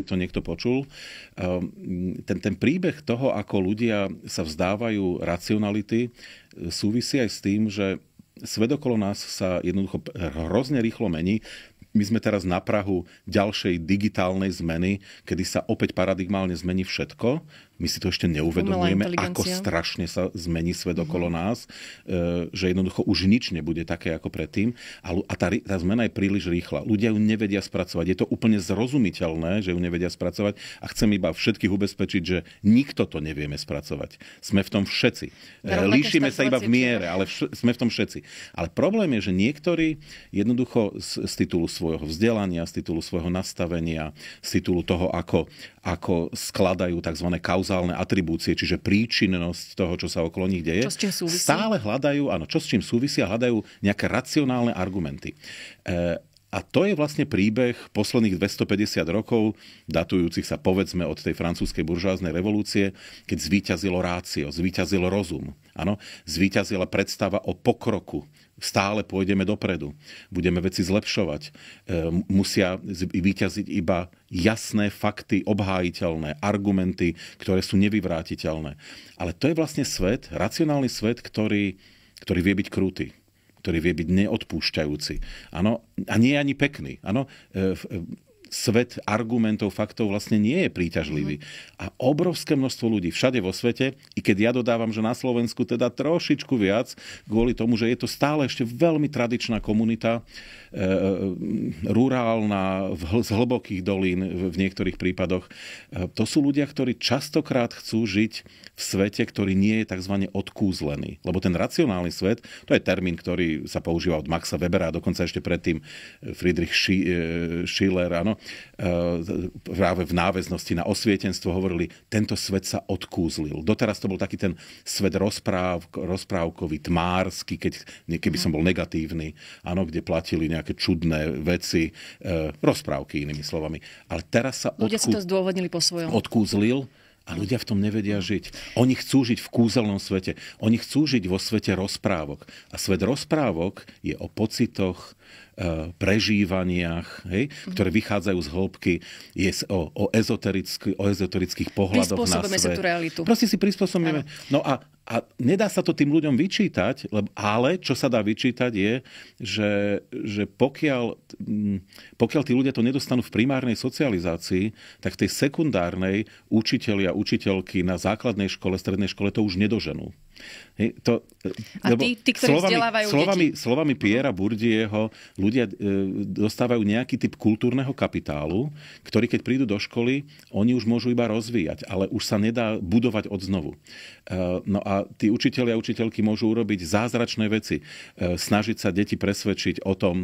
to niekto počul. Ten príbeh toho, ako ľudia sa vzdávajú racionality, súvisí aj s tým, že svet okolo nás sa jednoducho hrozne rýchlo mení. My sme teraz na prahu ďalšej digitálnej zmeny, kedy sa opäť paradigmálne zmení všetko. My si to ešte neuvedomujeme, ako strašne sa zmení svet okolo nás, že jednoducho už nič nebude také ako predtým. A tá zmena je príliš rýchla. Ľudia ju nevedia spracovať. Je to úplne zrozumiteľné, že ju nevedia spracovať a chcem iba všetkých ubezpečiť, že nikto to nevieme spracovať. Sme v tom všetci. Líšime sa iba v miere, ale sme v tom všetci. Ale problém je, že niektorí jednoducho z titulu svojho vzdelania, z titulu svojho nastavenia, z titulu toho, ako skladajú tzv. Kauzálne atribúcie, čiže príčinnosť toho, čo sa okolo nich deje, stále hľadajú, áno, čo s čím súvisí a hľadajú nejaké racionálne argumenty. A to je vlastne príbeh posledných 250 rokov, datujúcich sa povedzme od tej francúzskej buržoáznej revolúcie, keď zvíťazilo rácio, zvíťazil rozum. Áno, zvíťazila predstava o pokroku. Stále pôjdeme dopredu. Budeme veci zlepšovať. Musia vyťaziť iba jasné fakty, obhájiteľné, argumenty, ktoré sú nevyvrátiteľné. Ale to je vlastne svet, racionálny svet, ktorý vie byť krutý, ktorý vie byť neodpúšťajúci. Áno, a nie je ani pekný. Áno, svet argumentov, faktov vlastne nie je príťažlivý. A obrovské množstvo ľudí všade vo svete, i keď ja dodávam, že na Slovensku teda trošičku viac, kvôli tomu, že je to stále ešte veľmi tradičná komunita, rurálna, z hlbokých dolín v niektorých prípadoch. To sú ľudia, ktorí častokrát chcú žiť v svete, ktorý nie je tzv. Odkúzlený. Lebo ten racionálny svet, to je termín, ktorý sa používa od Maxa Webera a dokonca ešte predtým Friedrich Schiller, áno, práve v náväznosti na osvietenstvo hovorili, tento svet sa odkúzlil. Doteraz to bol taký ten svet rozprávkový, tmársky, keby som bol negatívny, áno, kde platili nejaké čudné veci, rozprávky inými slovami. Ale teraz sa ľudia si to zdôvodnili po svojom. Odkúzlil a ľudia v tom nevedia žiť. Oni chcú žiť v kúzelnom svete. Oni chcú žiť vo svete rozprávok. A svet rozprávok je o pocitoch, prežívaniach, hej, ktoré vychádzajú z hĺbky, je o ezoterických pohľadoch na svet. Si tú realitu. Proste si prispôsobíme. No a nedá sa to tým ľuďom vyčítať, ale čo sa dá vyčítať je, že pokiaľ tí ľudia to nedostanú v primárnej socializácii, tak v tej sekundárnej učitelia, učiteľky na základnej škole, strednej škole to už nedoženú. A tí, ktorí vzdelávajú deti? Slovami Pierra Bourdieho ľudia dostávajú nejaký typ kultúrneho kapitálu, ktorý keď prídu do školy, oni už môžu iba rozvíjať, ale už sa nedá budovať odznovu. No a tí učitelia a učiteľky môžu urobiť zázračné veci. Snažiť sa deti presvedčiť o tom,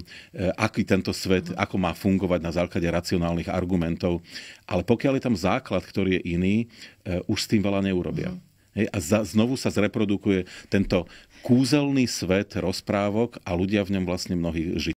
aký tento svet, ako má fungovať na základe racionálnych argumentov. Ale pokiaľ je tam základ, ktorý je iný, už s tým veľa neurobia. Hej, a znovu sa zreprodukuje tento kúzelný svet rozprávok a ľudia v ňom vlastne mnohí žijú.